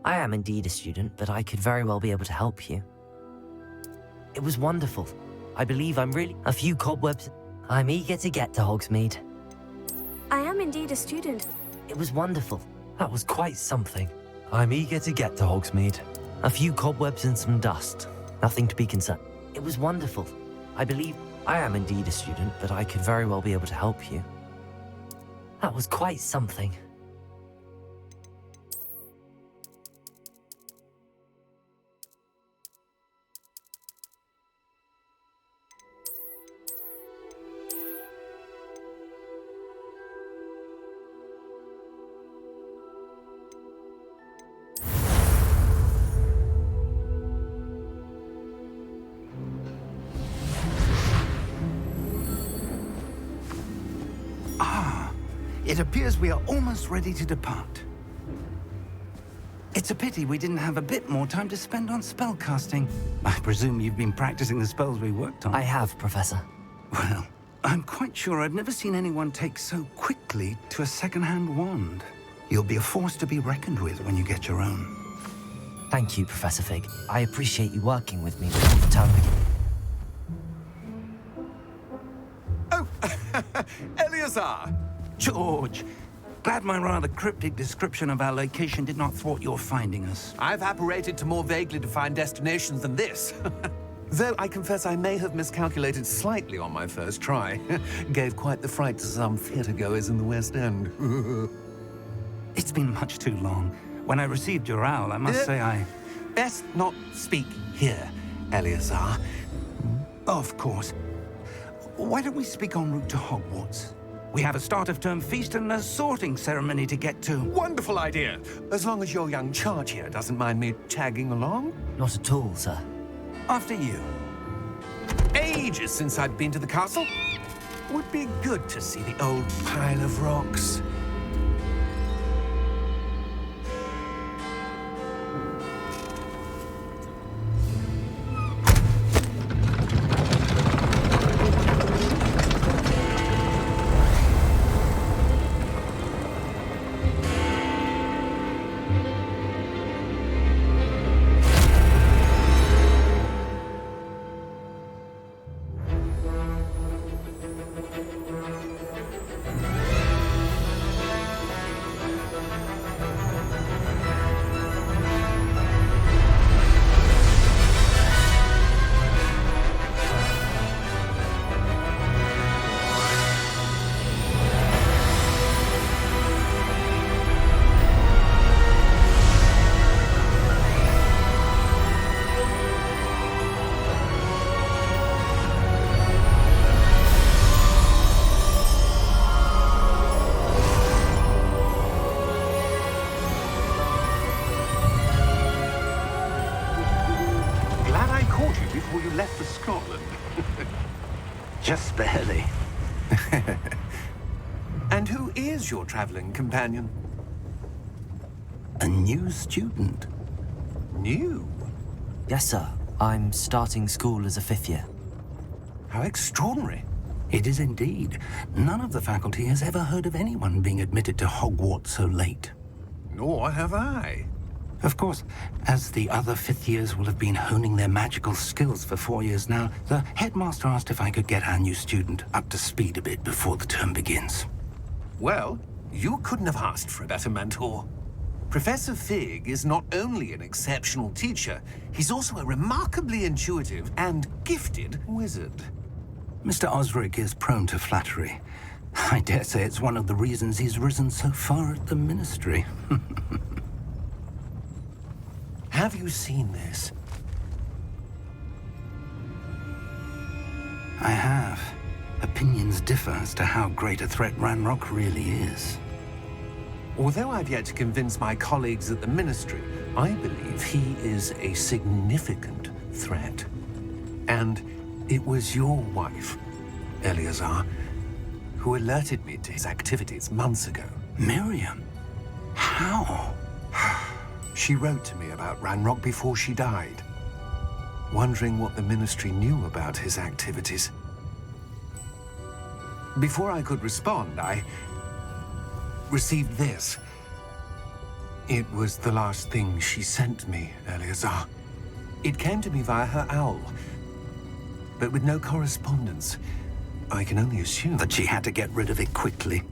I am indeed a student, but I could very well be able to help you. It was wonderful. I believe I'm really a few cobwebs. I'm eager to get to Hogsmeade. I am indeed a student. It was wonderful. That was quite something. I'm eager to get to Hogsmeade. A few cobwebs and some dust. Nothing to be concerned. It was wonderful. I believe I am indeed a student, but I could very well be able to help you. That was quite something. It appears we are almost ready to depart. It's a pity we didn't have a bit more time to spend on spellcasting. I presume you've been practicing the spells we worked on. I have, Professor. Well, I'm quite sure I've never seen anyone take so quickly to a second-hand wand. You'll be a force to be reckoned with when you get your own. Thank you, Professor Fig. I appreciate you working with me before the term begins. Oh, Eleazar! George, glad my rather cryptic description of our location did not thwart your finding us. I've apparated to more vaguely defined destinations than this. Though I confess I may have miscalculated slightly on my first try. Gave quite the fright to some theatre-goers in the West End. It's been much too long. When I received your owl, I must say I... Best not speak here, Eleazar. Of course. Why don't we speak en route to Hogwarts? We have a start-of-term feast and a sorting ceremony to get to. Wonderful idea! As long as your young charge here doesn't mind me tagging along. Not at all, sir. After you. Ages since I'd been to the castle. Would be good to see the old pile of rocks. Just barely. And who is your traveling companion? A new student. New? Yes, sir. I'm starting school as a 5th year. How extraordinary. It is indeed. None of the faculty has ever heard of anyone being admitted to Hogwarts so late. Nor have I. Of course, as the other 5th years will have been honing their magical skills for 4 years now, the headmaster asked if I could get our new student up to speed a bit before the term begins. Well, you couldn't have asked for a better mentor. Professor Fig is not only an exceptional teacher, he's also a remarkably intuitive and gifted wizard. Mr. Osric is prone to flattery. I dare say it's one of the reasons he's risen so far at the Ministry. Have you seen this? I have. Opinions differ as to how great a threat Ranrock really is. Although I've yet to convince my colleagues at the Ministry, I believe he is a significant threat. And it was your wife, Eleazar, who alerted me to his activities months ago. Miriam? How? She wrote to me about Ranrock before she died, wondering what the Ministry knew about his activities. Before I could respond, I received this. It was the last thing she sent me, Eleazar. It came to me via her owl, but with no correspondence. I can only assume That she had to get rid of it quickly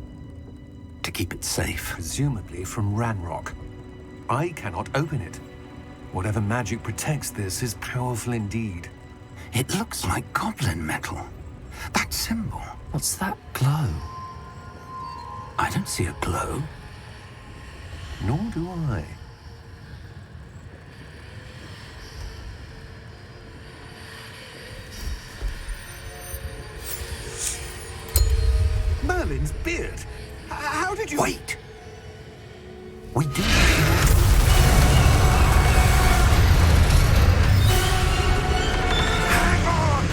to keep it safe. presumably from Ranrock. I cannot open it. Whatever magic protects this is powerful indeed. It looks like goblin metal. That symbol. What's that glow? I don't see a glow. Nor do I. Merlin's beard! How did you... Wait! We do... Hang on!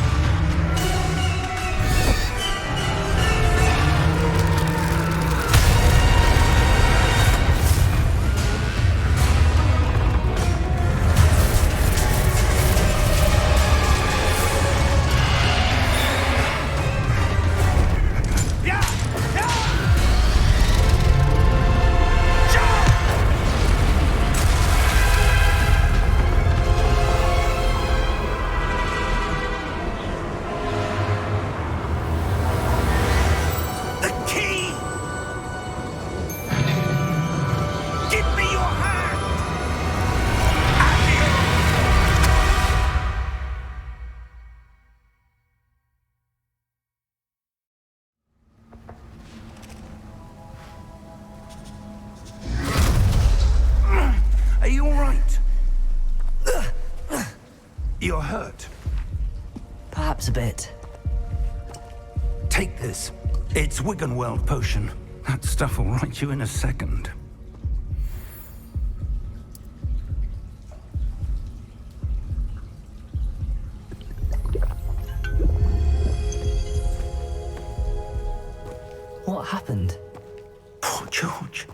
Are you all right? You're hurt. Perhaps a bit. Take this. It's Wiggenweld potion. That stuff will right you in a second. What happened? Poor George.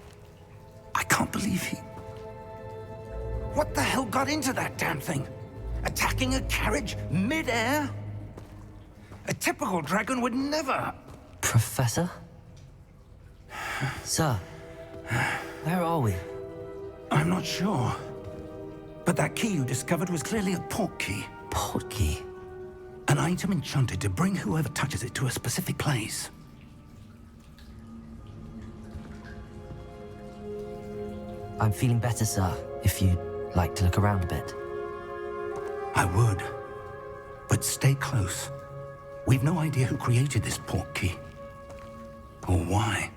I can't believe he... What the hell got into that damn thing? Attacking a carriage mid-air? A typical dragon would never... Professor? Sir, where are we? I'm not sure. But that key you discovered was clearly a portkey. Portkey? An item enchanted to bring whoever touches it to a specific place. I'm feeling better, sir, if you'd like to look around a bit. I would. But stay close. We've no idea who created this portkey. Or why.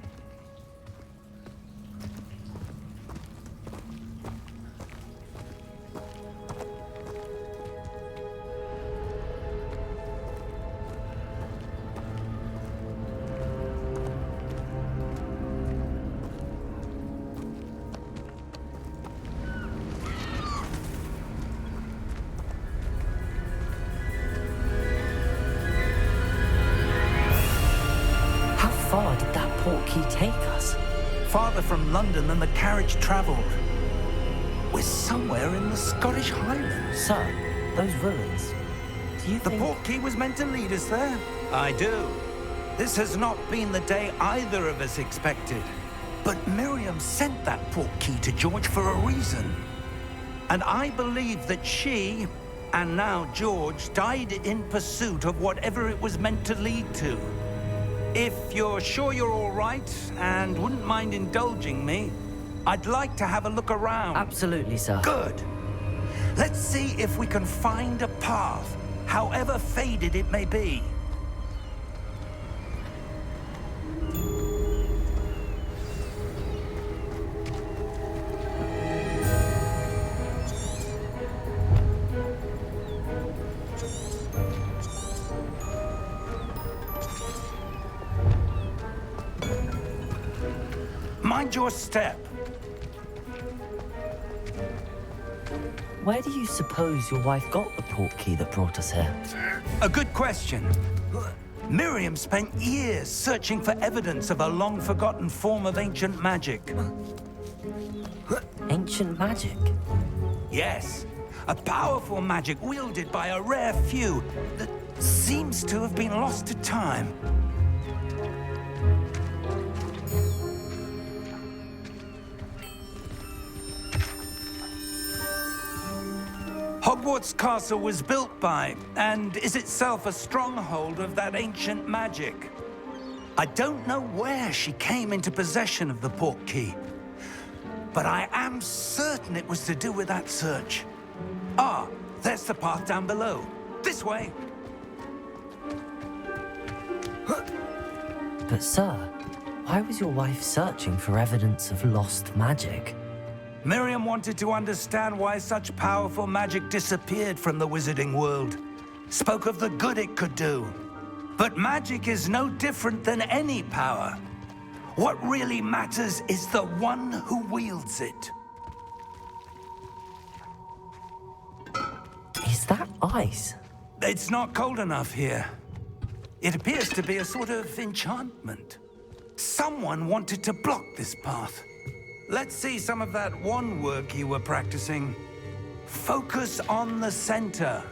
How far did that portkey take us? Farther from London than the carriage traveled. We're somewhere in the Scottish Highlands. Sir, those ruins. Do you The think... portkey was meant to lead us there? I do. This has not been the day either of us expected. But Miriam sent that portkey to George for a reason. And I believe that she, and now George, died in pursuit of whatever it was meant to lead to. If you're sure you're all right and wouldn't mind indulging me, I'd like to have a look around. Absolutely, sir. Good. Let's see if we can find a path, however faded it may be. Mind your step. Where do you suppose your wife got the portkey that brought us here? A good question. Miriam spent years searching for evidence of a long-forgotten form of ancient magic. Ancient magic? Yes, a powerful magic wielded by a rare few that seems to have been lost to time. Hogwarts Castle was built by, and is itself a stronghold of that ancient magic. I don't know where she came into possession of the Portkey, but I am certain it was to do with that search. Ah, there's the path down below. This way. But sir, why was your wife searching for evidence of lost magic? Miriam wanted to understand why such powerful magic disappeared from the wizarding world. Spoke of the good it could do. But magic is no different than any power. What really matters is the one who wields it. Is that ice? It's not cold enough here. It appears to be a sort of enchantment. Someone wanted to block this path. Let's see some of that wand work you were practicing. Focus on the center.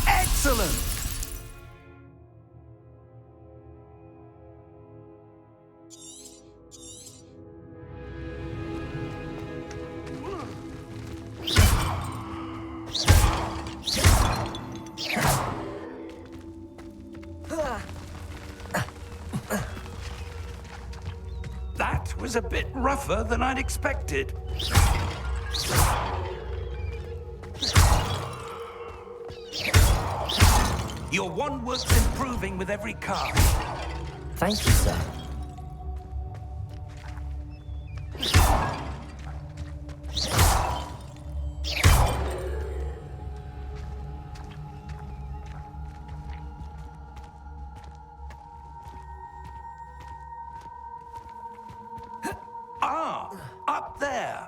Excellent! That was a bit rougher than I'd expected. Your wand work's improving with every cast. Thank you, sir. Ah, up there.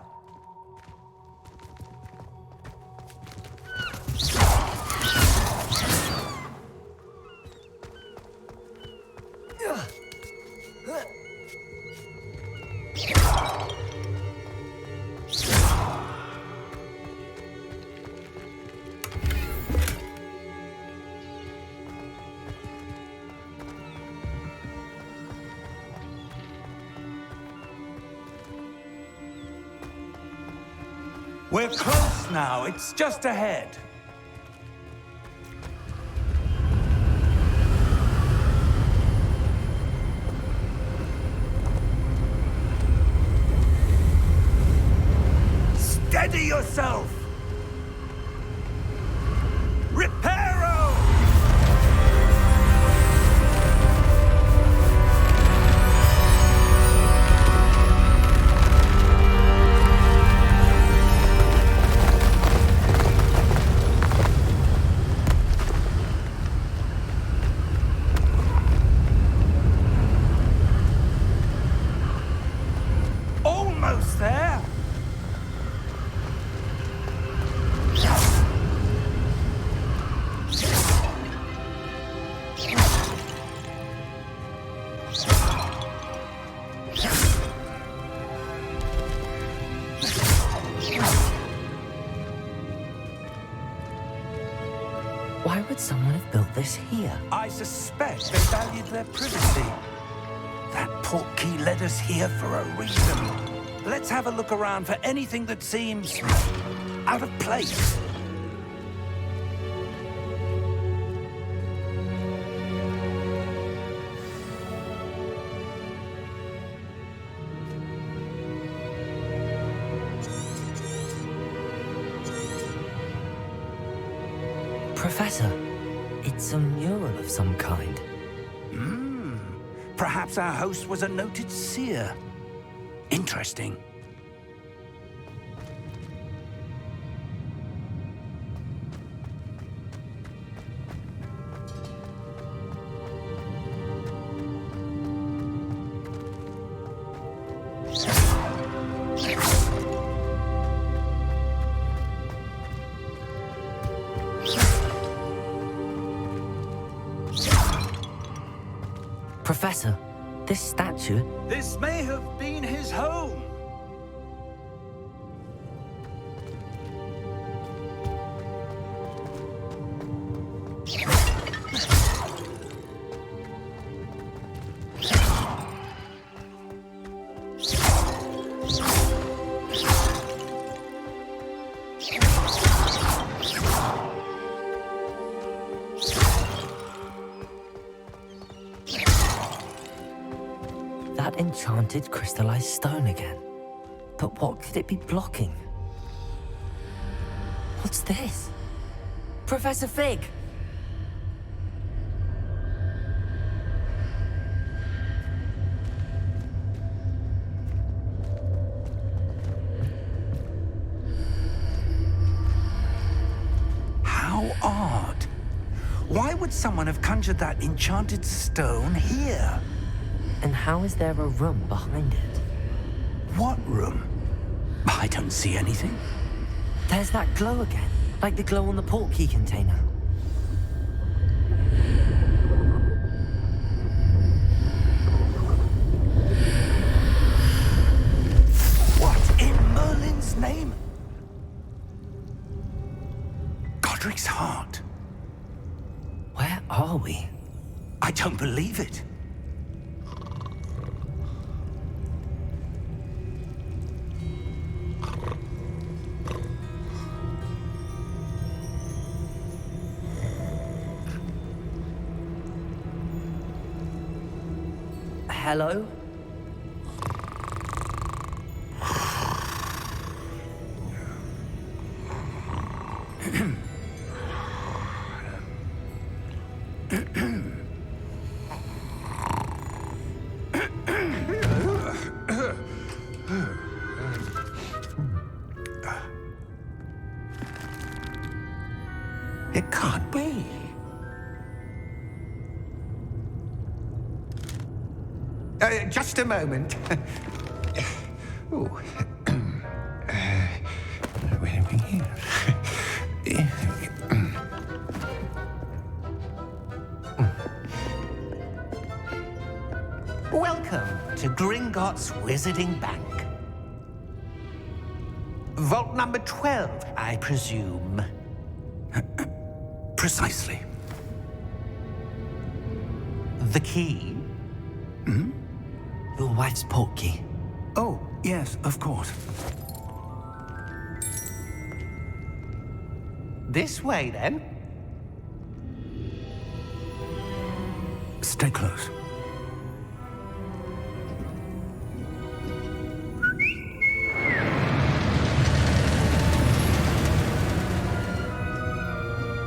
We're close now. It's just ahead. Steady yourself! Reparo! Almost there! Why would someone have built this here? I suspect they valued their privacy. That Portkey led us here for a reason. Let's have a look around for anything that seems out of place. Professor, it's a mural of some kind. Perhaps our host was a noted seer. Interesting. Professor, this statue... This may have been his home. That enchanted crystallized stone again. But what could it be blocking? What's this? Professor Fig! How odd. Why would someone have conjured that enchanted stone here? And how is there a room behind it? What room? I don't see anything. There's that glow again, like the glow on the Portkey container. What in Merlin's name? Godric's heart. Where are we? I don't believe it. Hello? It can't be. Just a moment. Ooh. Where are we here? Welcome to Gringotts Wizarding Bank. Vault number 12, I presume. Precisely. The key? Your wife's Portkey. Oh, yes, of course. This way, then. Stay close.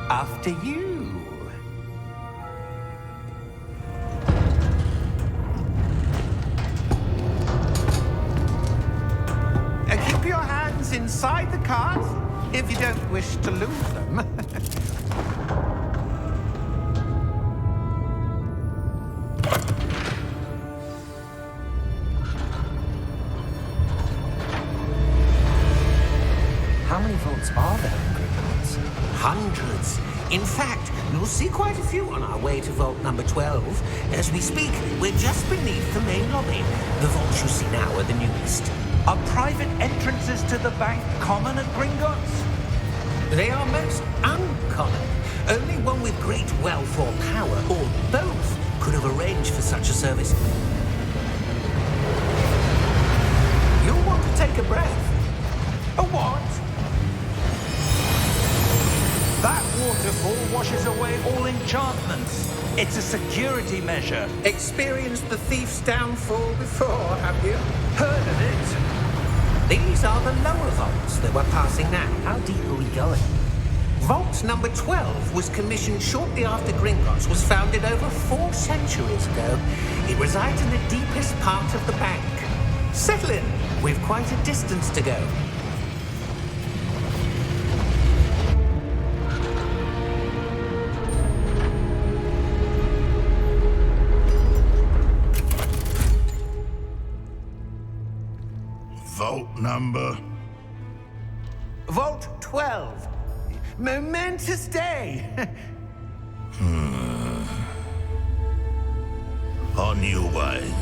After you. Keep your hands inside the cart if you don't wish to lose them. How many vaults are there in Gringotts? Hundreds. In fact, you'll see quite a few on our way to vault number 12. As we speak, we're just beneath the main lobby. The vaults you see now are the newest. Are private entrances to the bank common at Gringotts? They are most uncommon. Only one with great wealth or power, or both, could have arranged for such a service. You'll want to take a breath. A what? That waterfall washes away all enchantments. It's a security measure. Experienced the thief's downfall before, have you? Heard of it? These are the lower vaults that we're passing now. How deep are we going? Vault number 12 was commissioned shortly after Gringotts was founded over 4 centuries ago. It resides in the deepest part of the bank. Settle in. We've quite a distance to go. Vault number? Vault 12. Momentous day. On your way.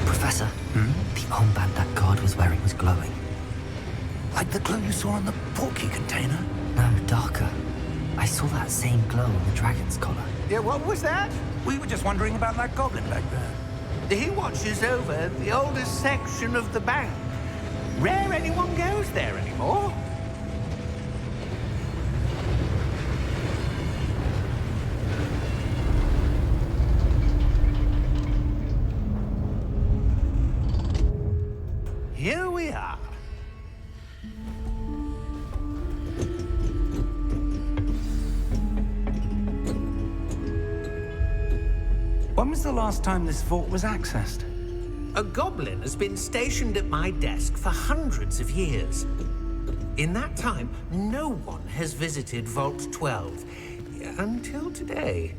Professor, the armband that guard was wearing was glowing. Like the glow you saw on the Portkey container? No, darker. I saw that same glow on the dragon's collar. Yeah, what was that? We were just wondering about that goblin back there. He watches over the oldest section of the bank. Rare anyone goes there anymore. Here we are. When was the last time this vault was accessed? A goblin has been stationed at my desk for hundreds of years. In that time, no one has visited Vault 12 until today.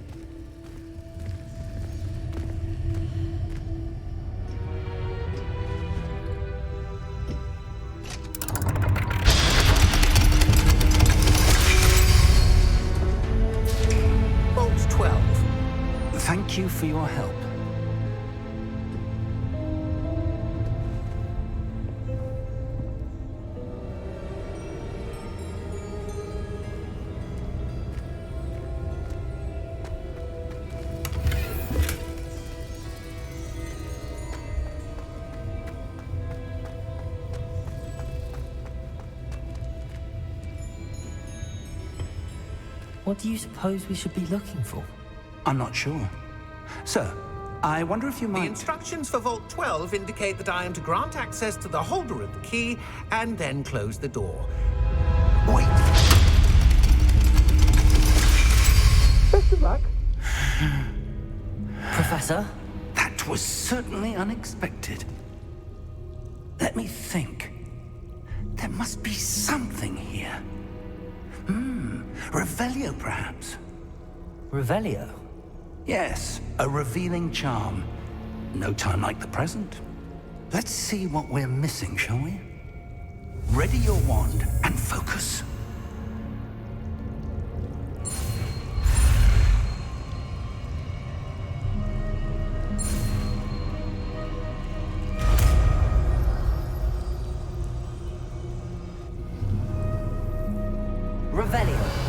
Vault 12. Thank you for your help. What do you suppose we should be looking for? I'm not sure. Sir, I wonder if you The might... instructions for Vault 12 indicate that I am to grant access to the holder of the key and then close the door. Wait! Best of luck. Professor? That was certainly unexpected. Let me think. There must be something here. Revelio, perhaps? Revelio? Yes, a revealing charm. No time like the present. Let's see what we're missing, shall we? Ready your wand and focus. Revelio.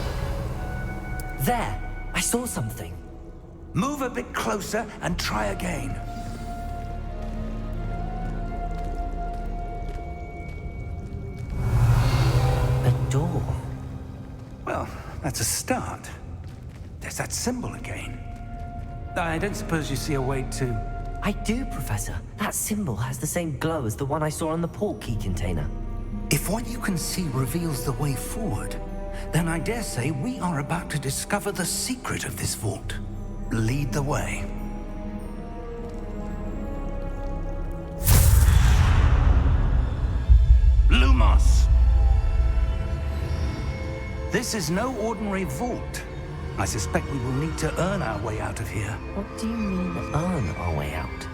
There! I saw something. Move a bit closer and try again. A door. Well, that's a start. There's that symbol again. I don't suppose you see a way to... I do, Professor. That symbol has the same glow as the one I saw on the Portkey container. If what you can see reveals the way forward, then I dare say we are about to discover the secret of this vault. Lead the way. Lumos! This is no ordinary vault. I suspect we will need to earn our way out of here. What do you mean, earn our way out?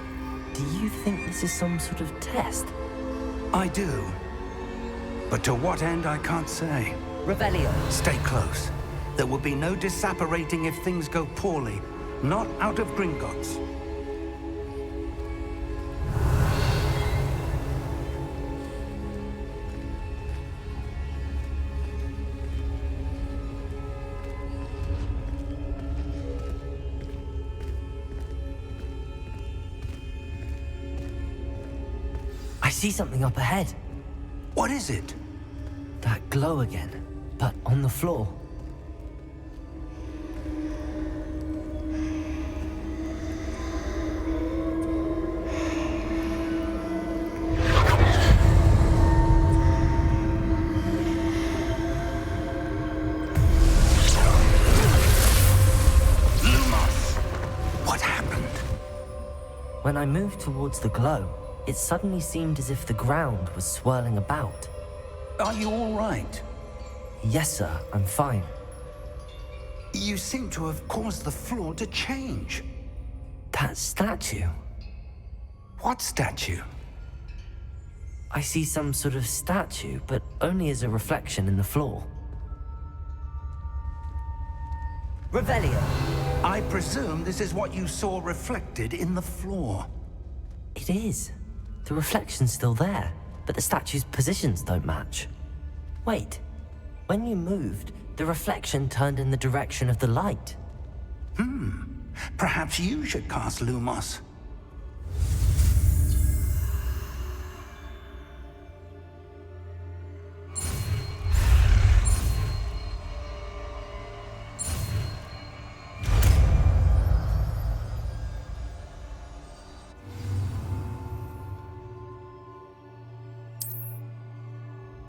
Do you think this is some sort of test? I do. But to what end, I can't say. Revelio. Stay close. There will be no disapparating if things go poorly. Not out of Gringotts. I see something up ahead. What is it? That glow again, but on the floor. Lumos! What happened? When I moved towards the glow, it suddenly seemed as if the ground was swirling about. Are you all right? Yes, sir, I'm fine. You seem to have caused the floor to change. That statue. What statue? I see some sort of statue, but only as a reflection in the floor. Revelio. I presume this is what you saw reflected in the floor. It is. The reflection's still there, but the statue's positions don't match. Wait, when you moved, The reflection turned in the direction of the light. Perhaps you should cast Lumos.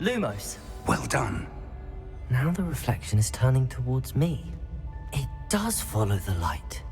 Lumos. Well done. Now the reflection is turning towards me. It does follow the light.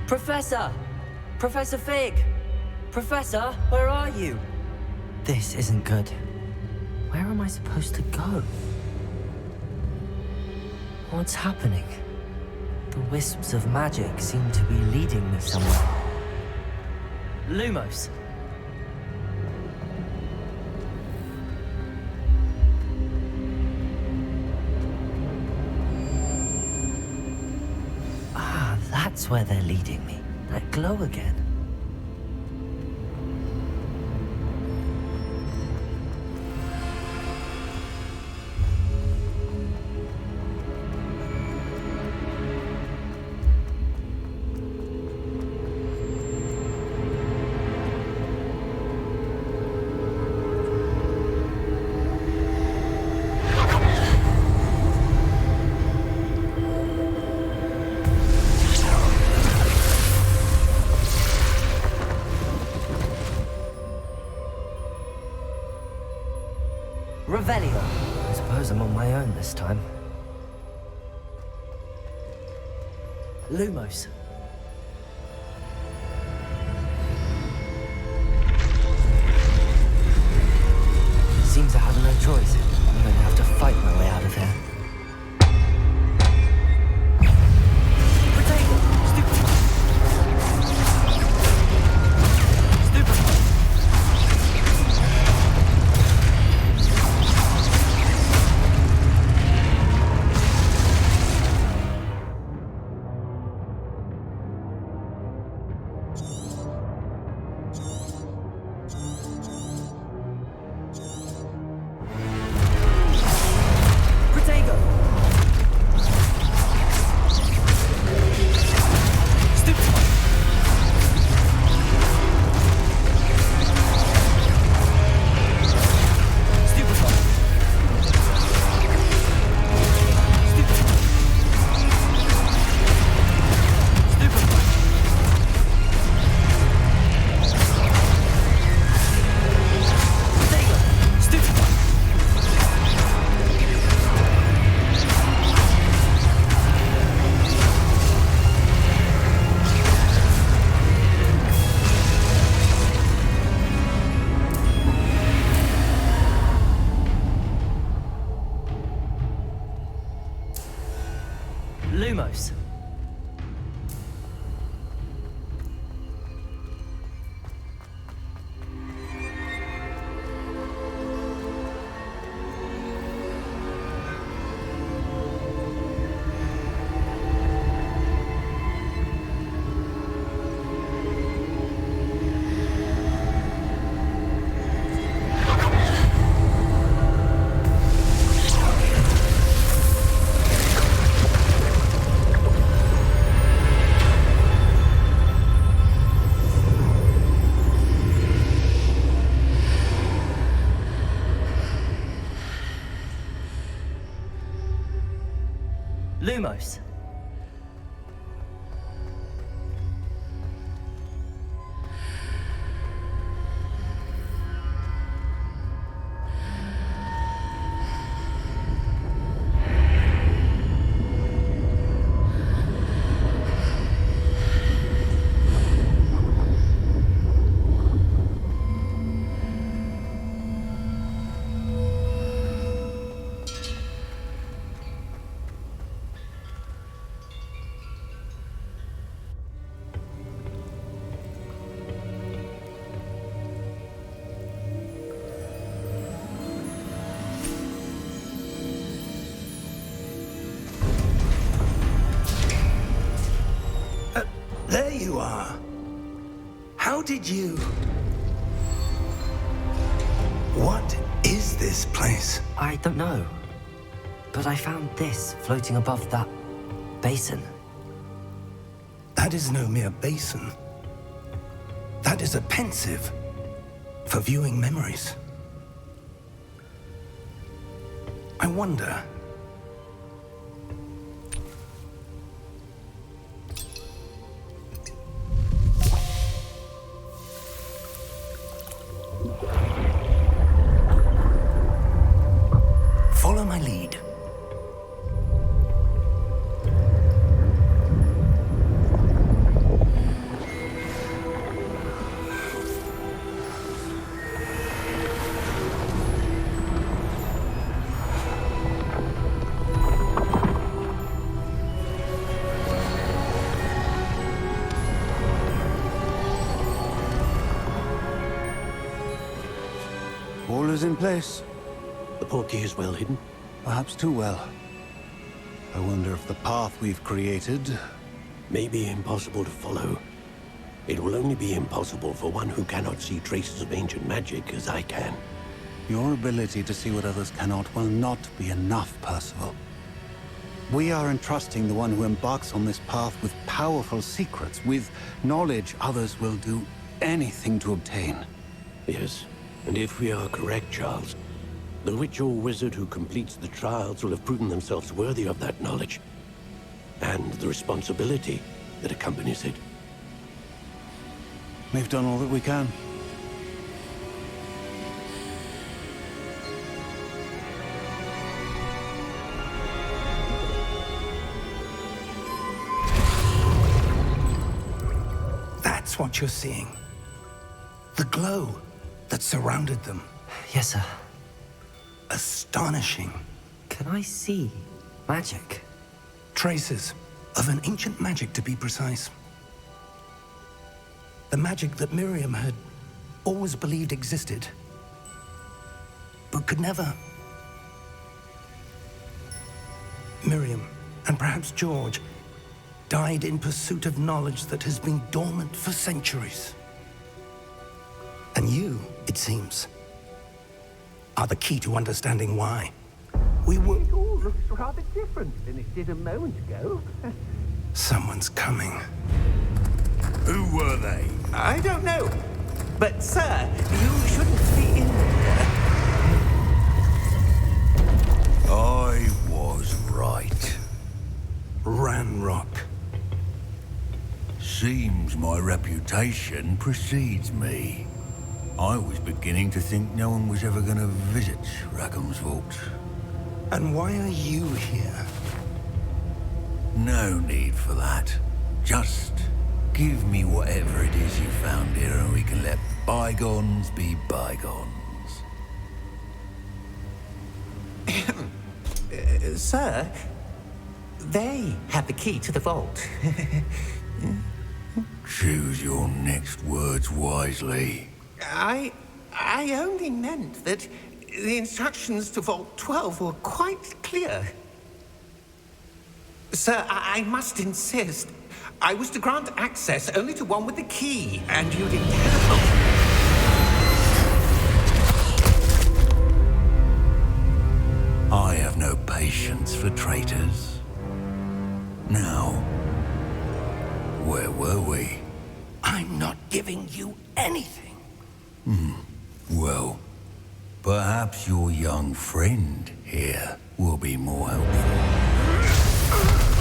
Professor! Professor Fig! Professor, where are you? This isn't good. Where am I supposed to go? What's happening? The wisps of magic seem to be leading me somewhere. Lumos! Ah, that's where they're leading me. That glow again. I suppose I'm on my own this time. Lumos. Seems I have no choice. I'm going to have to fight my way out of here. Protego! Lumos. There you are. How did you... What is this place? I don't know. But I found this floating above that basin. That is no mere basin. That is a pensive for viewing memories. I wonder... Follow my lead. All is in place. The Portkey is well hidden. Perhaps too well. I wonder if the path we've created... May be impossible to follow. It will only be impossible for one who cannot see traces of ancient magic as I can. Your ability to see what others cannot will not be enough, Percival. We are entrusting the one who embarks on this path with powerful secrets, with knowledge others will do anything to obtain. Yes, and if we are correct, Charles, the witch or wizard who completes the trials will have proven themselves worthy of that knowledge, and the responsibility that accompanies it. We've done all that we can. That's what you're seeing. The glow that surrounded them. Yes, sir. Astonishing. Can I see magic? Traces of an ancient magic, to be precise. The magic that Miriam had always believed existed, but could never. Miriam, and perhaps George, died in pursuit of knowledge that has been dormant for centuries. And you, it seems, are the key to understanding why. We were... It all looks rather different than it did a moment ago. Someone's coming. Who were they? I don't know. But, sir, you shouldn't be in there. I was right. Ranrock. Seems my reputation precedes me. I was beginning to think no one was ever going to visit Rackham's vault. And why are you here? No need for that. Just give me whatever it is you found here and we can let bygones be bygones. Sir, they have the key to the vault. Choose your next words wisely. I only meant that the instructions to Vault 12 were quite clear. Sir, I must insist. I was to grant access only to one with the key, and you didn't have. I have no patience for traitors. Now, where were we? I'm not giving you anything. Well, perhaps your young friend here will be more helpful.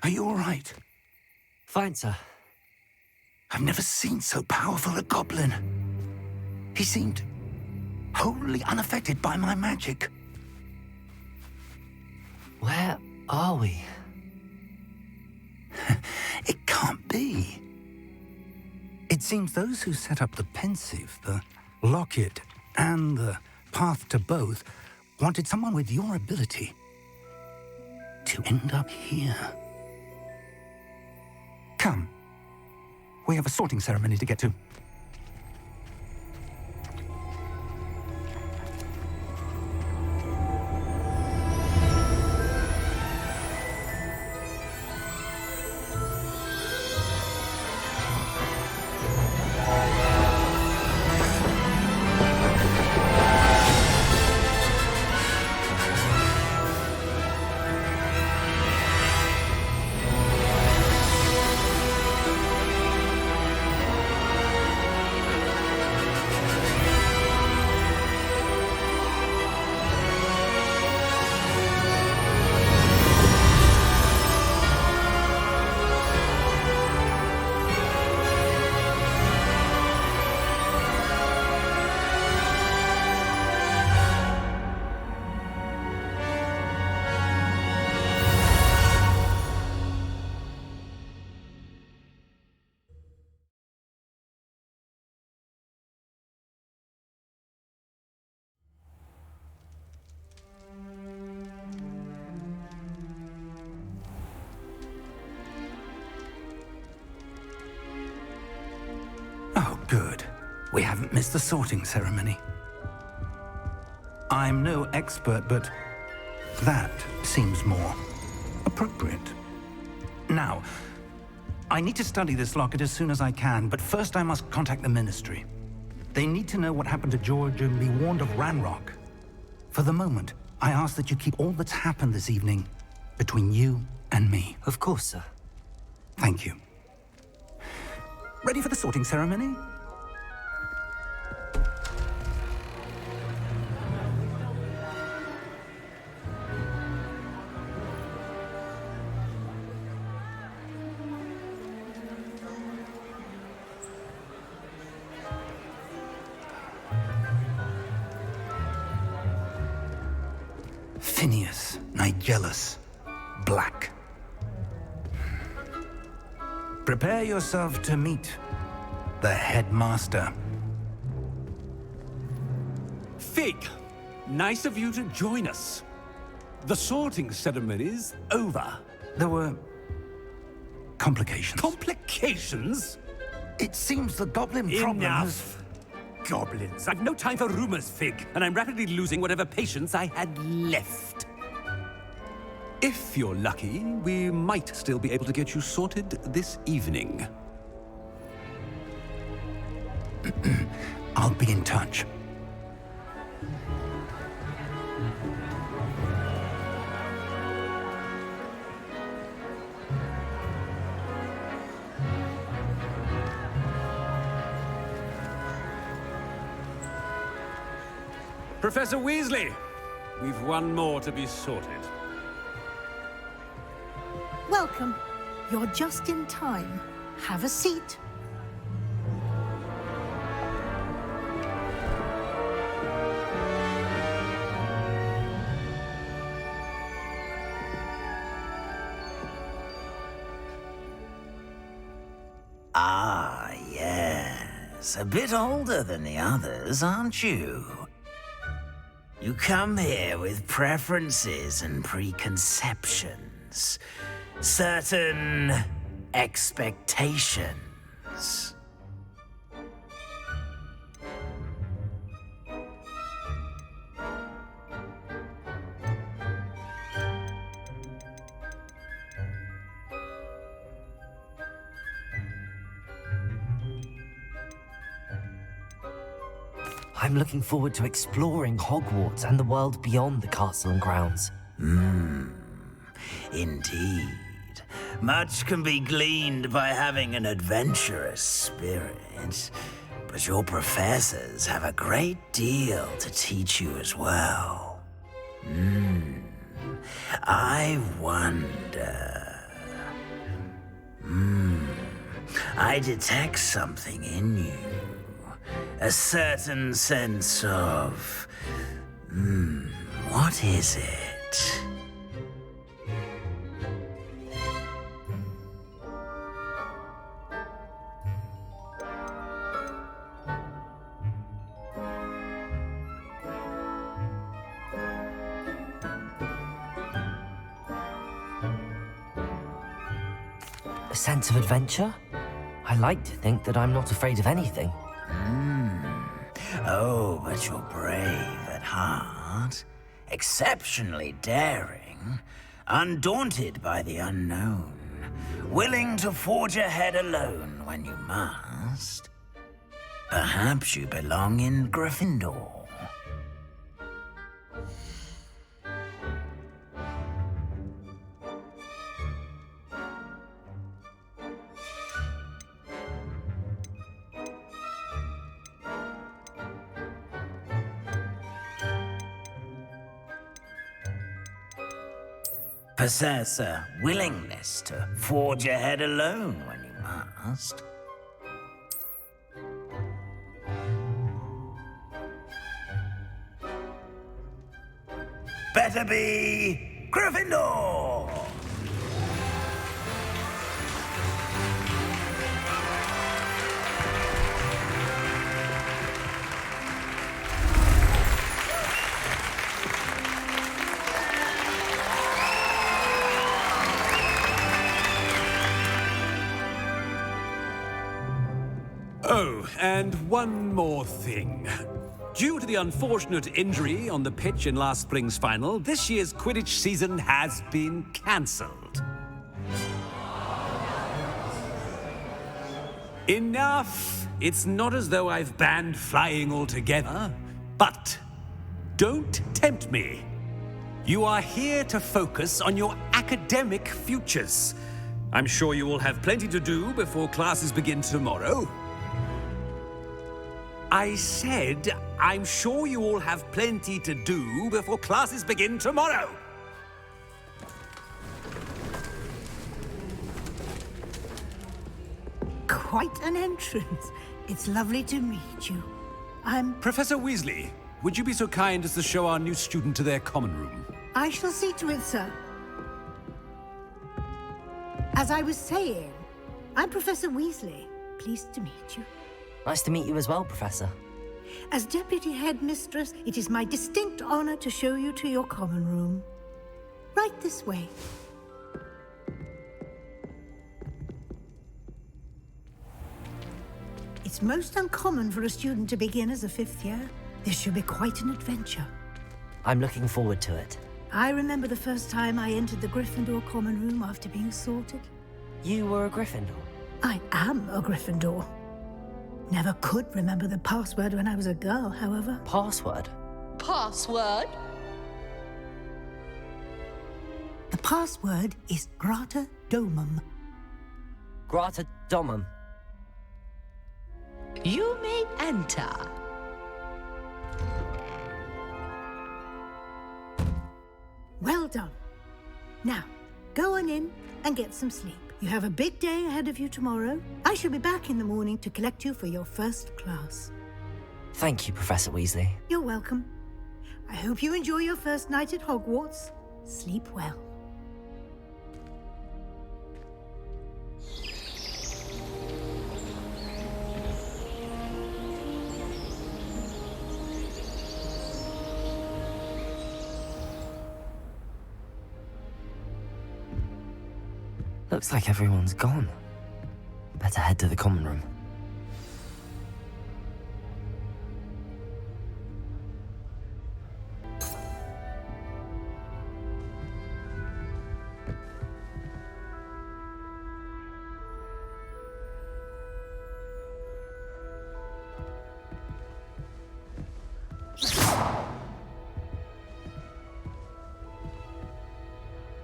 Are you all right? Fine, sir. I've never seen so powerful a goblin. He seemed wholly unaffected by my magic. Where are we? It can't be. It seems those who set up the pensive, the locket, and the path to both wanted someone with your ability to end up here. Come. We have a sorting ceremony to get to. Oh, good. We haven't missed the sorting ceremony. I'm no expert, but that seems more appropriate. Now, I need to study this locket as soon as I can, but first I must contact the Ministry. They need to know what happened to George and be warned of Ranrock. For the moment, I ask that you keep all that's happened this evening between you and me. Of course, sir. Thank you. Ready for the sorting ceremony? Phineas, Nigellus, Black. Prepare yourself to meet the headmaster. Fig, nice of you to join us. The sorting ceremony's over. There were complications. Complications? It seems the goblin problem has... Enough. Goblins. I've no time for rumors, Fig, and I'm rapidly losing whatever patience I had left. If you're lucky, we might still be able to get you sorted this evening. I'll be in touch. Professor Weasley, we've one more to be sorted. Welcome. You're just in time. Have a seat. Yes, a bit older than the others, aren't you? You come here with preferences and preconceptions. Certain expectations. I'm looking forward to exploring Hogwarts and the world beyond the castle and grounds. Indeed. Much can be gleaned by having an adventurous spirit, but your professors have a great deal to teach you as well. I wonder... I detect something in you. A certain sense of... what is it? A sense of adventure? I like to think that I'm not afraid of anything. Oh, but you're brave at heart, exceptionally daring, undaunted by the unknown, willing to forge ahead alone when you must. Perhaps you belong in Gryffindor. Possess a willingness to forge ahead alone when you must. Better be Gryffindor! Oh, and one more thing. Due to the unfortunate injury on the pitch in last spring's final, this year's Quidditch season has been cancelled. Enough! It's not as though I've banned flying altogether, but don't tempt me. You are here to focus on your academic futures. I'm sure you will have plenty to do before classes begin tomorrow. I said, I'm sure you all have plenty to do before classes begin tomorrow. Quite an entrance. It's lovely to meet you. I'm... Professor Weasley, would you be so kind as to show our new student to their common room? I shall see to it, sir. As I was saying, I'm Professor Weasley. Pleased to meet you. Nice to meet you as well, Professor. As Deputy Headmistress, it is my distinct honor to show you to your common room. Right this way. It's most uncommon for a student to begin as a fifth year. This should be quite an adventure. I'm looking forward to it. I remember the first time I entered the Gryffindor common room after being sorted. You were a Gryffindor? I am a Gryffindor. Never could remember the password when I was a girl, however. Password? Password? The password is Grata Domum. Grata Domum. You may enter. Well done. Now, go on in and get some sleep. You have a big day ahead of you tomorrow. I shall be back in the morning to collect you for your first class. Thank you, Professor Weasley. You're welcome. I hope you enjoy your first night at Hogwarts. Sleep well. Looks like everyone's gone. Better head to the common room.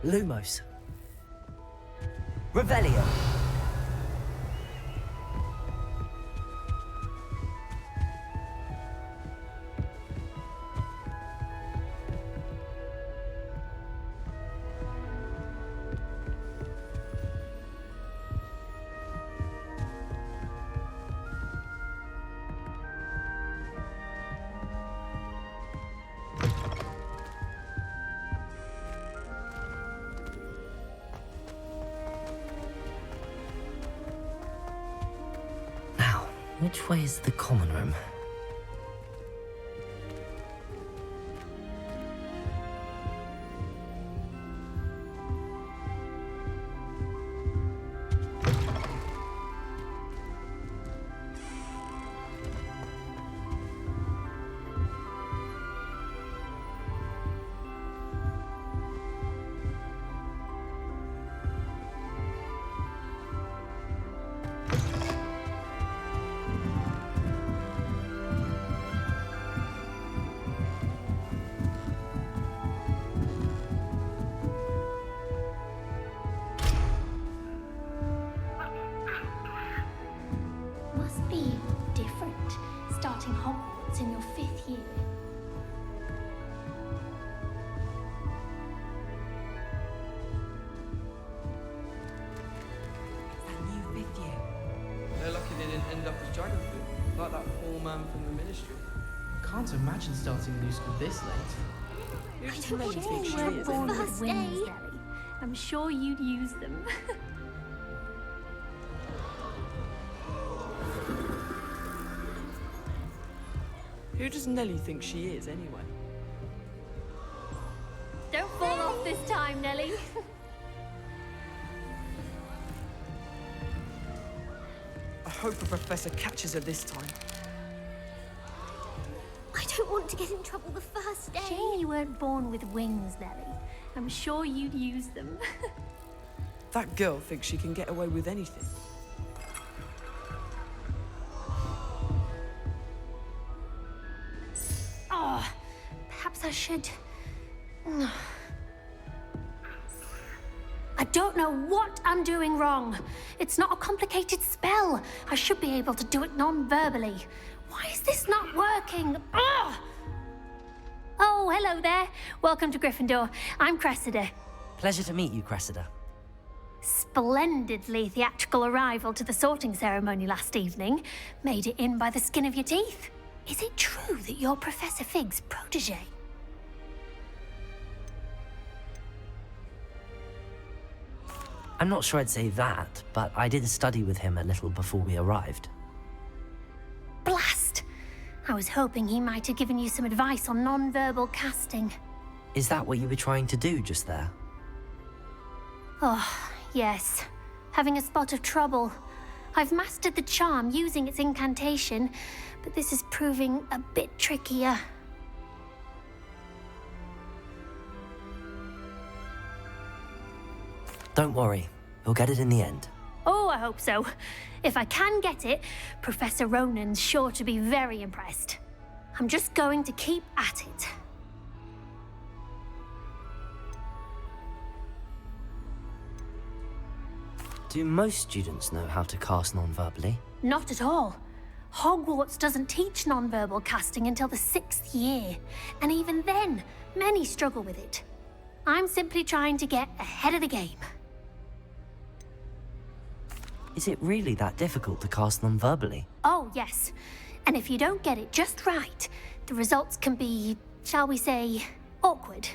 Lumos. Revelio. Which way is the common room? Must be different starting Hogwarts in your 5th year. That new 5th year. They're lucky they didn't end up as dragon fruit, like that poor man from the ministry. I can't imagine starting new school this late. I don't think you were born with wings, Nelly. I'm sure you'd use them. Who does Nelly think she is, anyway? Don't fall off this time, Nelly. I hope a professor catches her this time. I don't want to get in trouble the first day. Shame you weren't born with wings, Nelly. I'm sure you'd use them. That girl thinks she can get away with anything. Oh, perhaps I should... I don't know what I'm doing wrong. It's not a complicated spell. I should be able to do it non-verbally. Why is this not working? Ugh! Oh, hello there. Welcome to Gryffindor. I'm Cressida. Pleasure to meet you, Cressida. Splendidly theatrical arrival to the sorting ceremony last evening. Made it in by the skin of your teeth. Is it true that you're Professor Fig's protege? I'm not sure I'd say that, but I did study with him a little before we arrived. Blast! I was hoping he might have given you some advice on non-verbal casting. Is that what you were trying to do just there? Oh, yes. Having a spot of trouble. I've mastered the charm using its incantation, but this is proving a bit trickier. Don't worry, you'll get it in the end. Oh, I hope so. If I can get it, Professor Ronan's sure to be very impressed. I'm just going to keep at it. Do most students know how to cast non-verbally? Not at all. Hogwarts doesn't teach non-verbal casting until the 6th year, and even then, many struggle with it. I'm simply trying to get ahead of the game. Is it really that difficult to cast non-verbally? Oh, yes. And if you don't get it just right, the results can be, shall we say, awkward.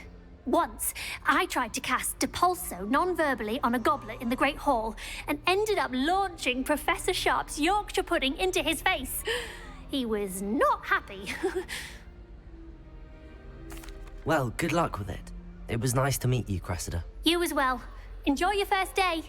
Once, I tried to cast Depulso non-verbally on a goblet in the Great Hall and ended up launching Professor Sharp's Yorkshire pudding into his face. He was not happy. Well, good luck with it. It was nice to meet you, Cressida. You as well. Enjoy your first day.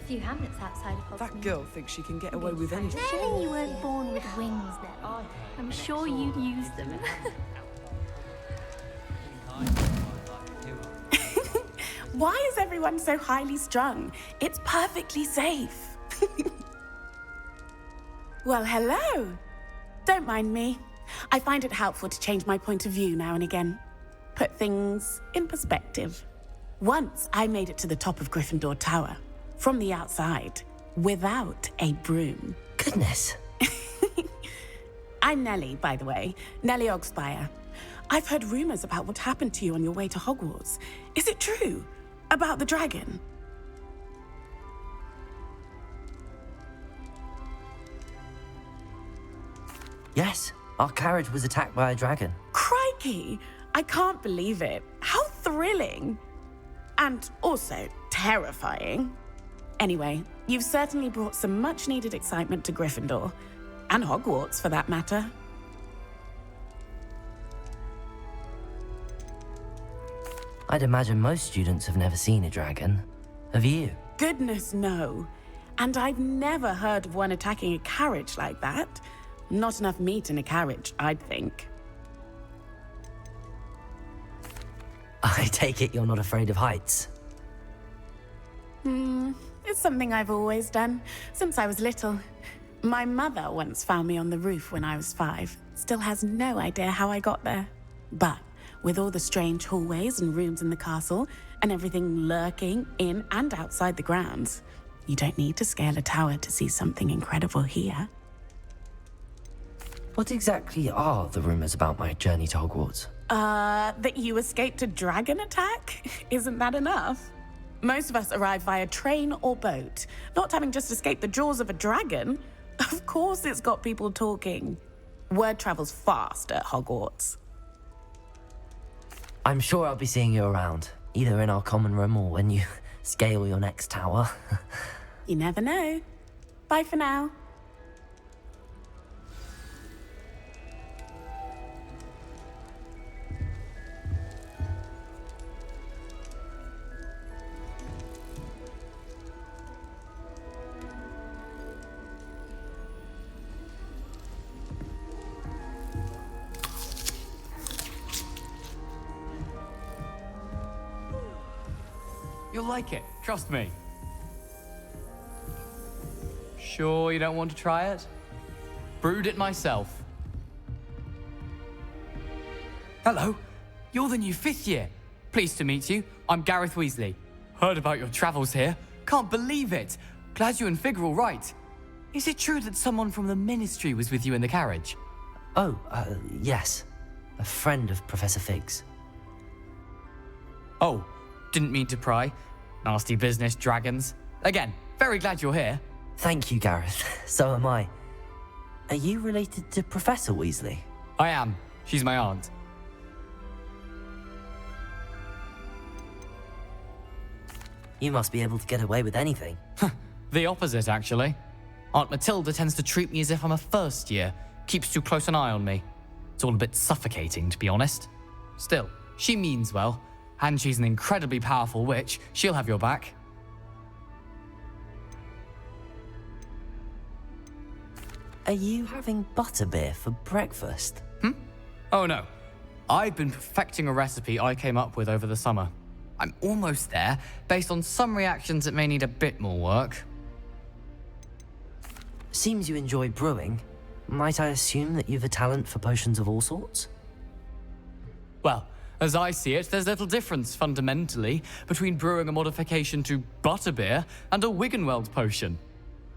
few hamlets outside of Hogsmeade. That girl thinks she can get away with anything. Shame you weren't born with wings, Nelly. I'm sure you'd use them. Why is everyone so highly strung? It's perfectly safe. Well, hello. Don't mind me. I find it helpful to change my point of view now and again. Put things in perspective. Once I made it to the top of Gryffindor Tower, from the outside, without a broom. Goodness. I'm Nellie, by the way. Nellie Ogspire. I've heard rumors about what happened to you on your way to Hogwarts. Is it true? About the dragon? Yes, our carriage was attacked by a dragon. Crikey! I can't believe it. How thrilling! And also terrifying. Anyway, you've certainly brought some much-needed excitement to Gryffindor. And Hogwarts, for that matter. I'd imagine most students have never seen a dragon. Have you? Goodness, no. And I've never heard of one attacking a carriage like that. Not enough meat in a carriage, I'd think. I take it you're not afraid of heights. It's something I've always done, since I was little. My mother once found me on the roof when I was 5. Still has no idea how I got there. But with all the strange hallways and rooms in the castle, and everything lurking in and outside the grounds, you don't need to scale a tower to see something incredible here. What exactly are the rumors about my journey to Hogwarts? That you escaped a dragon attack? Isn't that enough? Most of us arrive via train or boat, not having just escaped the jaws of a dragon. Of course it's got people talking. Word travels fast at Hogwarts. I'm sure I'll be seeing you around, either in our common room or when you scale your next tower. You never know. Bye for now. You'll like it, trust me. Sure you don't want to try it? Brewed it myself. Hello, you're the new 5th year. Pleased to meet you. I'm Gareth Weasley. Heard about your travels here. Can't believe it. Glad you and Fig are all right. Is it true that someone from the Ministry was with you in the carriage? Oh, yes. A friend of Professor Fig's. Oh, didn't mean to pry. Nasty business, dragons. Again, very glad you're here. Thank you, Gareth. So am I. Are you related to Professor Weasley? I am. She's my aunt. You must be able to get away with anything. The opposite, actually. Aunt Matilda tends to treat me as if I'm a first year. Keeps too close an eye on me. It's all a bit suffocating, to be honest. Still, she means well. And she's an incredibly powerful witch. She'll have your back. Are you having butterbeer for breakfast? Oh no. I've been perfecting a recipe I came up with over the summer. I'm almost there, based on some reactions that may need a bit more work. Seems you enjoy brewing. Might I assume that you've a talent for potions of all sorts? Well, as I see it, there's little difference, fundamentally, between brewing a modification to butterbeer and a Wiggenweld potion.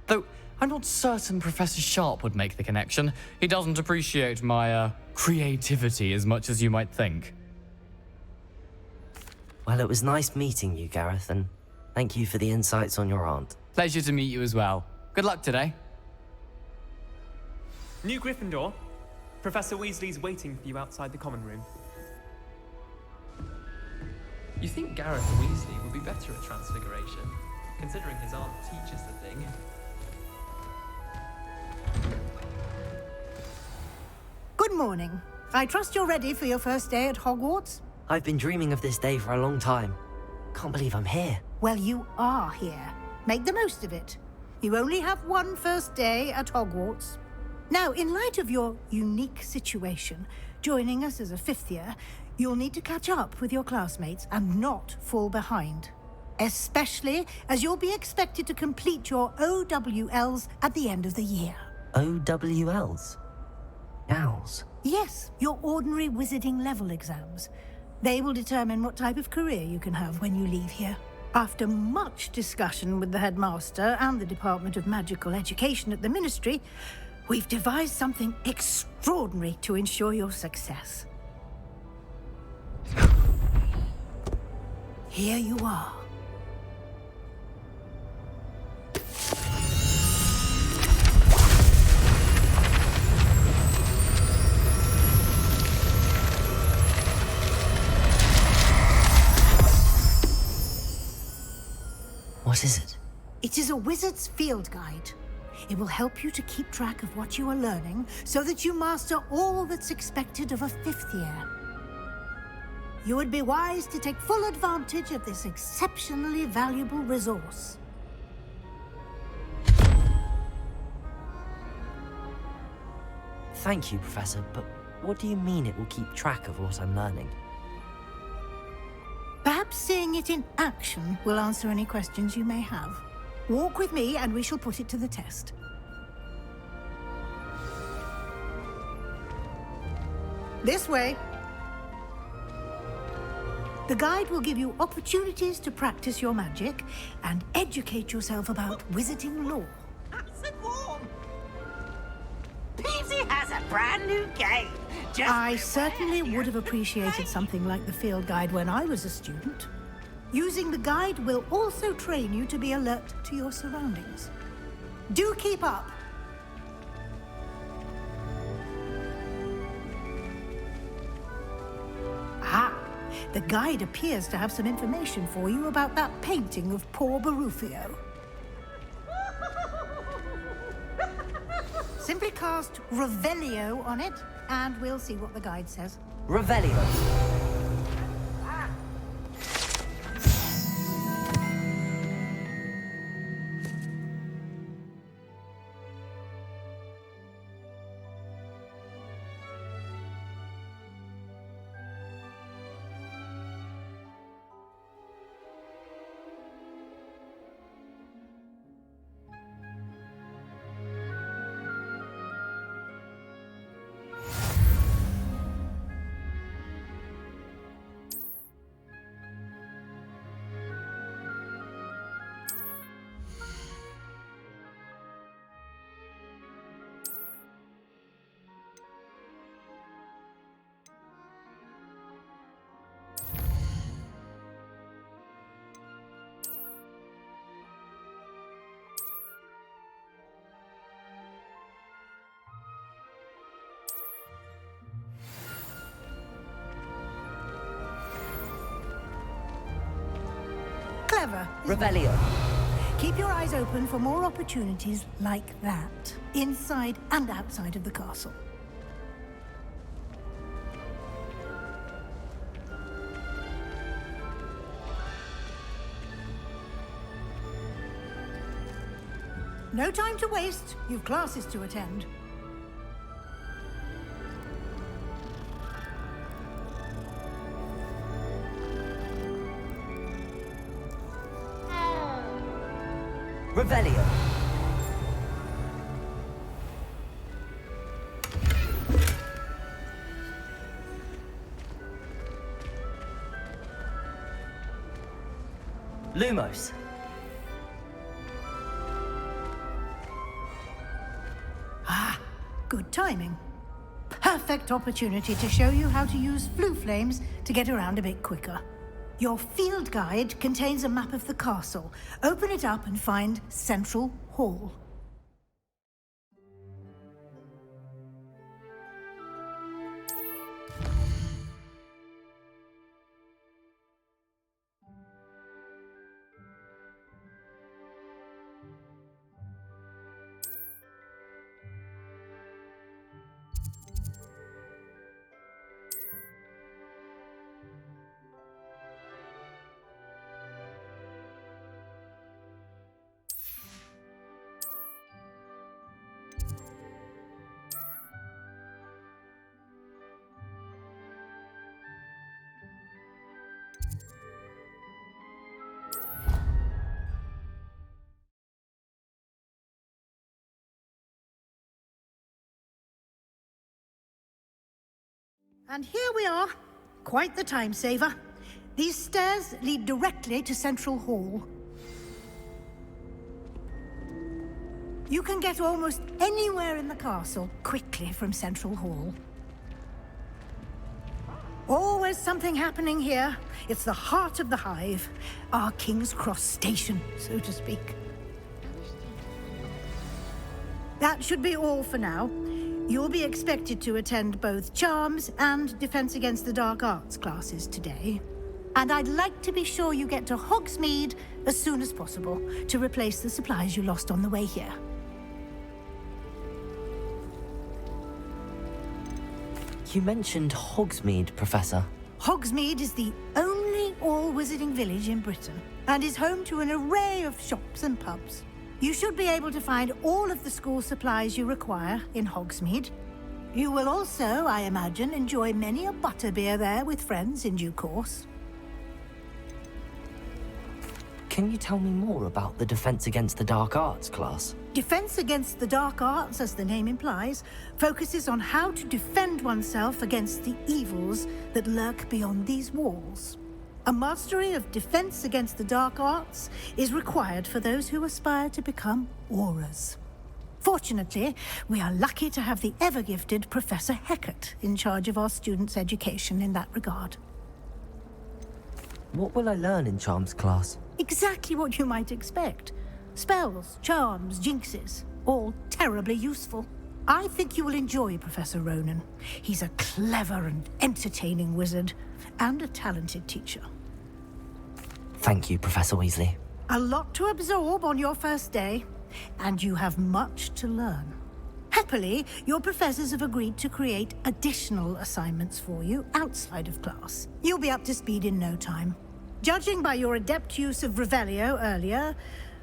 Though, I'm not certain Professor Sharp would make the connection. He doesn't appreciate my, creativity as much as you might think. Well, it was nice meeting you, Gareth, and thank you for the insights on your aunt. Pleasure to meet you as well. Good luck today. New Gryffindor. Professor Weasley's waiting for you outside the common room. You think Gareth Weasley would be better at transfiguration, considering his aunt teaches the thing. Good morning. I trust you're ready for your first day at Hogwarts? I've been dreaming of this day for a long time. Can't believe I'm here. Well, you are here. Make the most of it. You only have one first day at Hogwarts. Now, in light of your unique situation, joining us as a fifth year, you'll need to catch up with your classmates and not fall behind. Especially as you'll be expected to complete your OWLs at the end of the year. OWLs? Owls? Yes, your ordinary wizarding level exams. They will determine what type of career you can have when you leave here. After much discussion with the headmaster and the Department of Magical Education at the Ministry, we've devised something extraordinary to ensure your success. Here you are. What is it? It is a wizard's field guide. It will help you to keep track of what you are learning so that you master all that's expected of a fifth year. You would be wise to take full advantage of this exceptionally valuable resource. Thank you, Professor, but what do you mean it will keep track of what I'm learning? Perhaps seeing it in action will answer any questions you may have. Walk with me and we shall put it to the test. This way. The guide will give you opportunities to practice your magic and educate yourself about wizarding lore. Peasy has a brand new game. I certainly would have appreciated something like the field guide when I was a student. Using the guide will also train you to be alert to your surroundings. Do keep up. Ah, the guide appears to have some information for you about that painting of poor Barufio. Simply cast Revelio on it, and we'll see what the guide says. Revelio. Clever. Revelio. Keep your eyes open for more opportunities like that, inside and outside of the castle. No time to waste. You've classes to attend. Revelio. Lumos. Ah, good timing. Perfect opportunity to show you how to use flue flames to get around a bit quicker. Your field guide contains a map of the castle. Open it up and find Central Hall. And here we are. Quite the time saver. These stairs lead directly to Central Hall. You can get almost anywhere in the castle quickly from Central Hall. Always something happening here. It's the heart of the hive. Our King's Cross station, so to speak. That should be all for now. You'll be expected to attend both Charms and Defense Against the Dark Arts classes today. And I'd like to be sure you get to Hogsmeade as soon as possible to replace the supplies you lost on the way here. You mentioned Hogsmeade, Professor. Hogsmeade is the only all-wizarding village in Britain and is home to an array of shops and pubs. You should be able to find all of the school supplies you require in Hogsmeade. You will also, I imagine, enjoy many a butterbeer there with friends in due course. Can you tell me more about the Defense Against the Dark Arts class? Defense Against the Dark Arts, as the name implies, focuses on how to defend oneself against the evils that lurk beyond these walls. A mastery of Defense Against the Dark Arts is required for those who aspire to become auras. Fortunately, we are lucky to have the ever-gifted Professor Heckert in charge of our students' education in that regard. What will I learn in Charms class? Exactly what you might expect. Spells, charms, jinxes, all terribly useful. I think you will enjoy Professor Ronan. He's a clever and entertaining wizard, and a talented teacher. Thank you, Professor Weasley. A lot to absorb on your first day, and you have much to learn. Happily, your professors have agreed to create additional assignments for you outside of class. You'll be up to speed in no time. Judging by your adept use of Revelio earlier,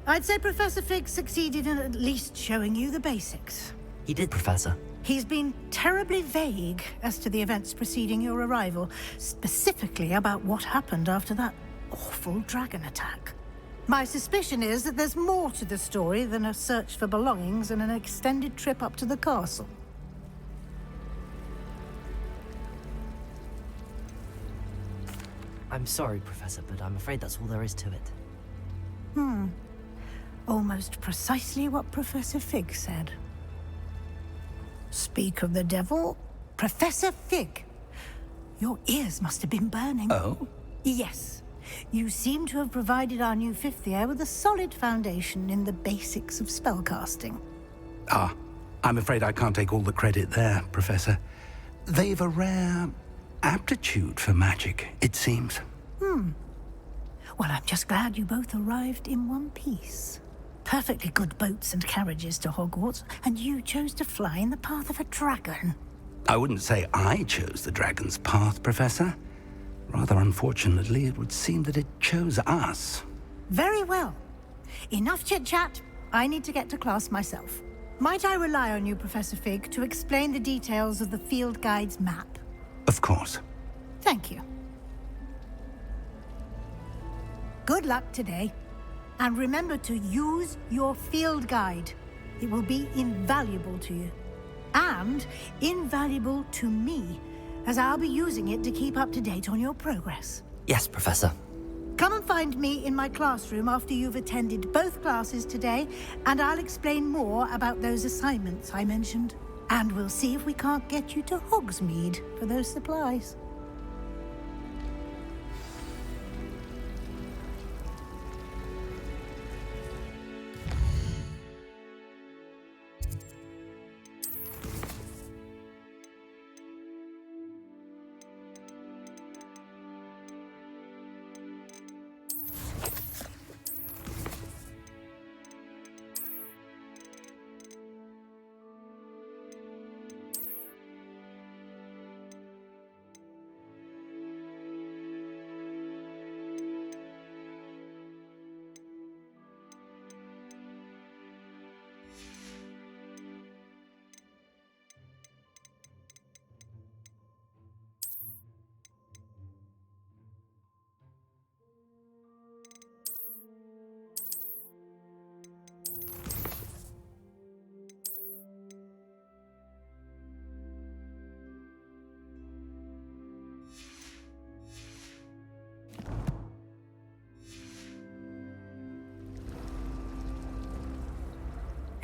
I'd say Professor Fig succeeded in at least showing you the basics. He did, Professor. He's been terribly vague as to the events preceding your arrival, specifically about what happened after that awful dragon attack. My suspicion is that there's more to the story than a search for belongings and an extended trip up to the castle. I'm sorry, Professor, but I'm afraid that's all there is to it. Almost precisely what Professor Fig said. Speak of the devil, Professor Fig. Your ears must have been burning. Oh? Yes. You seem to have provided our new fifth year with a solid foundation in the basics of spellcasting. Ah, I'm afraid I can't take all the credit there, Professor. They've a rare aptitude for magic, it seems. Well, I'm just glad you both arrived in one piece. Perfectly good boats and carriages to Hogwarts, and you chose to fly in the path of a dragon. I wouldn't say I chose the dragon's path, Professor. Rather unfortunately, it would seem that it chose us. Very well. Enough chit-chat. I need to get to class myself. Might I rely on you, Professor Fig, to explain the details of the field guide's map? Of course. Thank you. Good luck today. And remember to use your field guide. It will be invaluable to you. And invaluable to me, as I'll be using it to keep up to date on your progress. Yes, Professor. Come and find me in my classroom after you've attended both classes today, and I'll explain more about those assignments I mentioned. And we'll see if we can't get you to Hogsmeade for those supplies.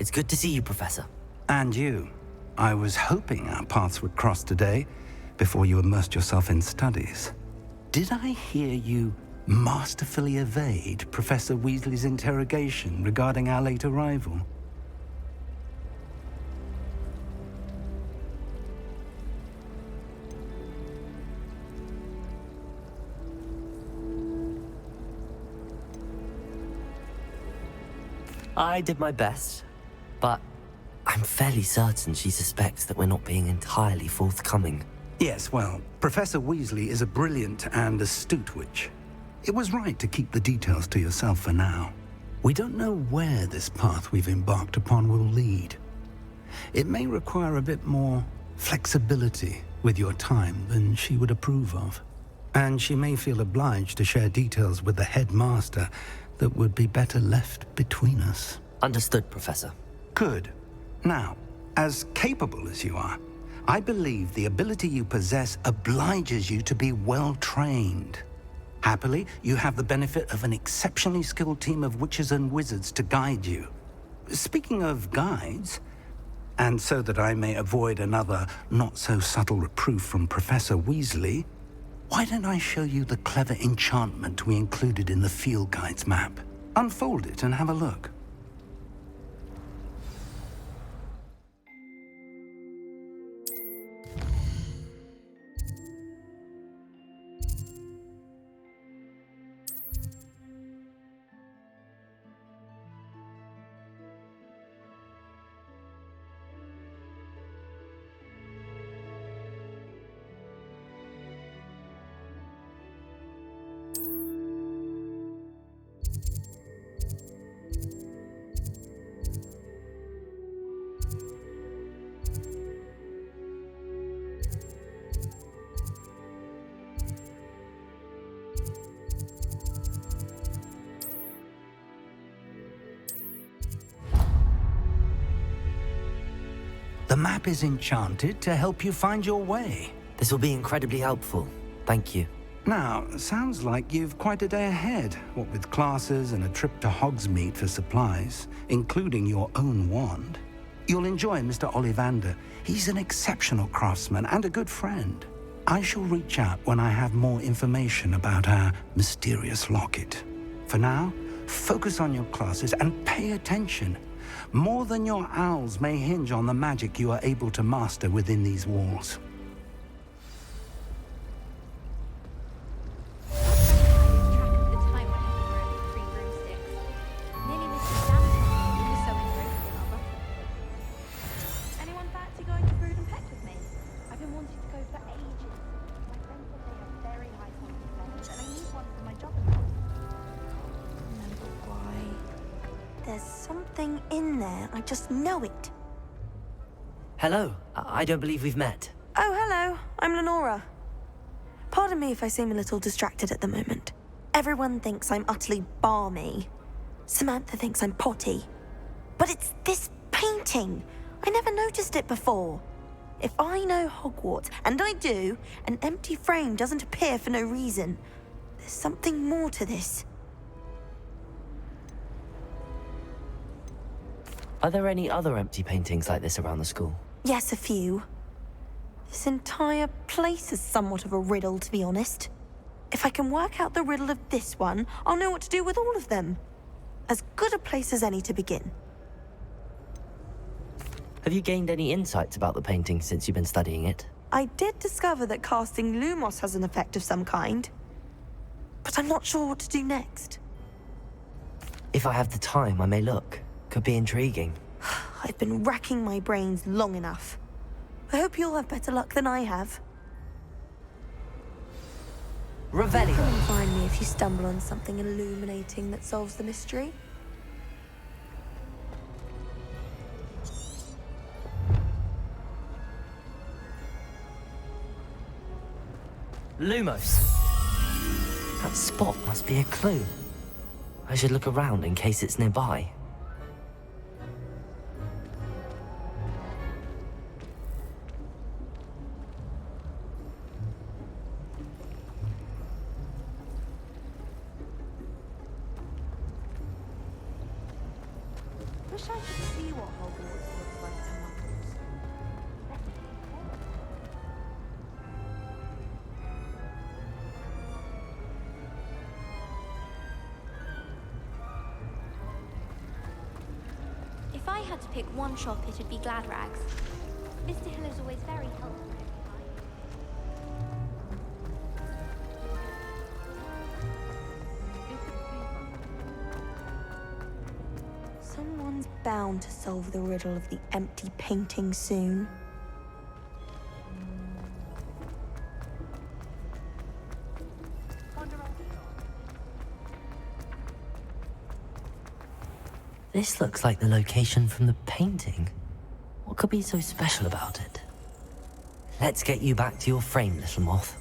It's good to see you, Professor. And you. I was hoping our paths would cross today, before you immersed yourself in studies. Did I hear you masterfully evade Professor Weasley's interrogation regarding our late arrival? I did my best, but I'm fairly certain she suspects that we're not being entirely forthcoming. Yes, well, Professor Weasley is a brilliant and astute witch. It was right to keep the details to yourself for now. We don't know where this path we've embarked upon will lead. It may require a bit more flexibility with your time than she would approve of. And she may feel obliged to share details with the headmaster that would be better left between us. Understood, Professor. Good. Now, as capable as you are, I believe the ability you possess obliges you to be well-trained. Happily, you have the benefit of an exceptionally skilled team of witches and wizards to guide you. Speaking of guides, and so that I may avoid another not-so-subtle reproof from Professor Weasley, why don't I show you the clever enchantment we included in the field guide's map? Unfold it and have a look. The map is enchanted to help you find your way. This will be incredibly helpful. Thank you. Now, sounds like you've quite a day ahead, what with classes and a trip to Hogsmeade for supplies, including your own wand. You'll enjoy Mr. Ollivander. He's an exceptional craftsman and a good friend. I shall reach out when I have more information about our mysterious locket. For now, focus on your classes and pay attention. More than your owls may hinge on the magic you are able to master within these walls. Anyone fancy going to Brood and Pet with me? I've been wanting to go for ages. My friends said they have very high confidence levels, and I need one for my job. Remember why? There's something in there. I just know it. Hello. I don't believe we've met. Oh, hello. I'm Lenora. Pardon me if I seem a little distracted at the moment. Everyone thinks I'm utterly balmy. Samantha thinks I'm potty. But it's this painting. I never noticed it before. If I know Hogwarts, and I do, an empty frame doesn't appear for no reason. There's something more to this. Are there any other empty paintings like this around the school? Yes, a few. This entire place is somewhat of a riddle, to be honest. If I can work out the riddle of this one, I'll know what to do with all of them. As good a place as any to begin. Have you gained any insights about the painting since you've been studying it? I did discover that casting Lumos has an effect of some kind. But I'm not sure what to do next. If I have the time, I may look. Could be intriguing. I've been racking my brains long enough. I hope you'll have better luck than I have. Revelio. Come and find me if you stumble on something illuminating that solves the mystery. Lumos. That spot must be a clue. I should look around in case it's nearby. Wish I could see what Hogwarts looks like tonight. If I had to pick one shop, it'd be Glad Rags. Mr. Hill is always very helpful. Someone's bound to solve the riddle of the empty painting soon. This looks like the location from the painting. What could be so special about it? Let's get you back to your frame, little moth.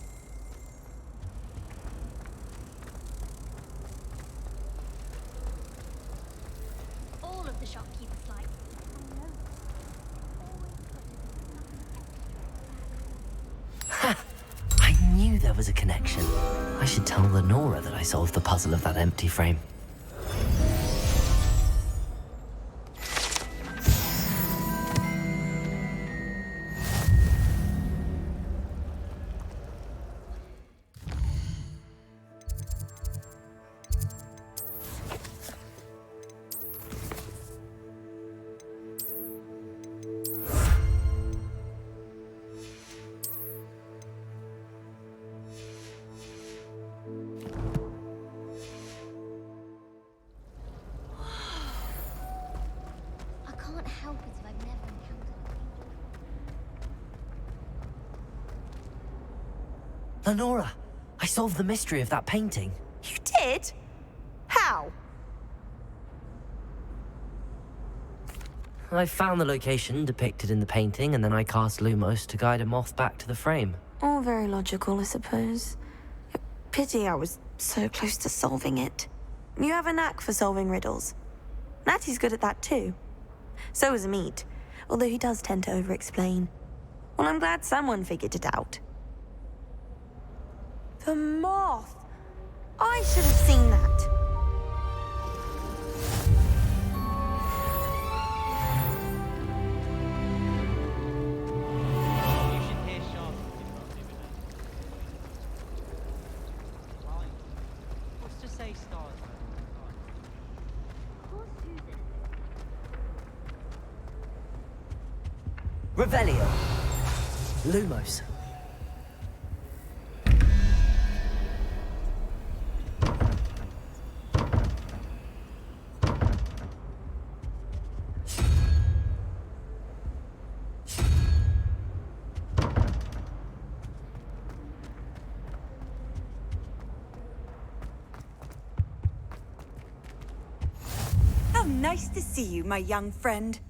All of the shopkeepers like. Ha! I knew there was a connection. I should tell Lenora that I solved the puzzle of that empty frame. Lenora, I solved the mystery of that painting. You did? How? I found the location depicted in the painting, and then I cast Lumos to guide a moth back to the frame. All very logical, I suppose. Pity I was so close to solving it. You have a knack for solving riddles. Natty's good at that too. So is Amit, although he does tend to over-explain. Well, I'm glad someone figured it out. The moth! I should have seen that. You should hear Sharma. What's to say stars? Revelio. Lumos. Nice to see you, my young friend.